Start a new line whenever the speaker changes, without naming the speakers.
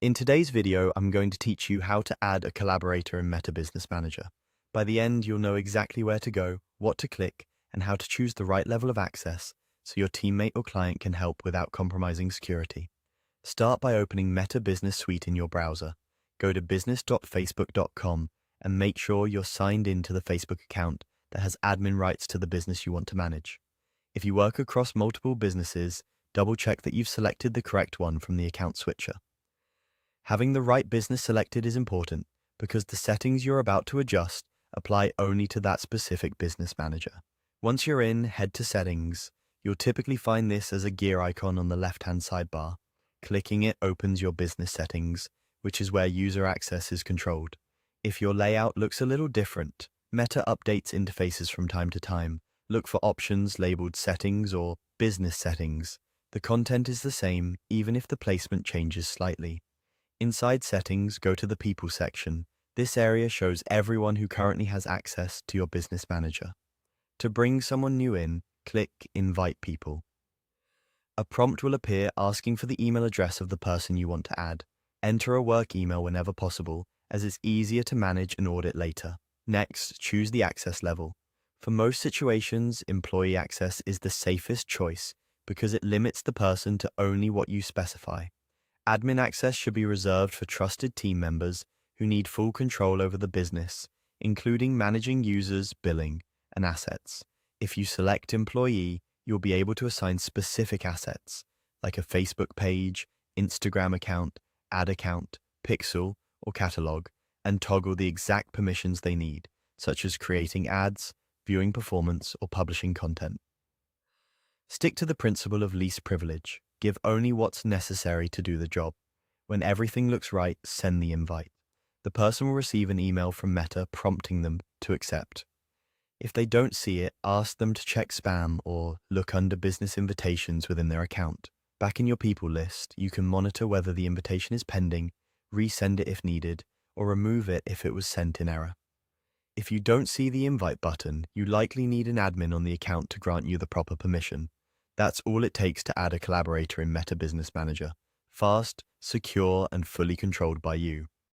In today's video, I'm going to teach you how to add a collaborator in Meta Business Manager. By the end, you'll know exactly where to go, what to click, and how to choose the right level of access so your teammate or client can help without compromising security. Start by opening Meta Business Suite in your browser. Go to business.facebook.com and make sure you're signed into the Facebook account that has admin rights to the business you want to manage. If you work across multiple businesses, double-check that you've selected the correct one from the account switcher. Having the right business selected is important because the settings you're about to adjust apply only to that specific business manager. Once you're in, head to Settings. You'll typically find this as a gear icon on the left-hand sidebar. Clicking it opens your business settings, which is where user access is controlled. If your layout looks a little different, Meta updates interfaces from time to time. Look for options labeled Settings or Business Settings. The content is the same, even if the placement changes slightly. Inside Settings, go to the People section. This area shows everyone who currently has access to your business manager. To bring someone new in, click Invite People. A prompt will appear asking for the email address of the person you want to add. Enter a work email whenever possible, as it's easier to manage and audit later. Next, choose the access level. For most situations, employee access is the safest choice because it limits the person to only what you specify. Admin access should be reserved for trusted team members who need full control over the business, including managing users, billing, and assets. If you select Employee, you'll be able to assign specific assets, like a Facebook page, Instagram account, ad account, pixel, or catalog, and toggle the exact permissions they need, such as creating ads, viewing performance, or publishing content. Stick to the principle of least privilege. Give only what's necessary to do the job. When everything looks right, send the invite. The person will receive an email from Meta prompting them to accept. If they don't see it, ask them to check spam or look under business invitations within their account. Back in your people list, you can monitor whether the invitation is pending, resend it if needed, or remove it if it was sent in error. If you don't see the invite button, you likely need an admin on the account to grant you the proper permission. That's all it takes to add a collaborator in Meta Business Manager. Fast, secure, and fully controlled by you.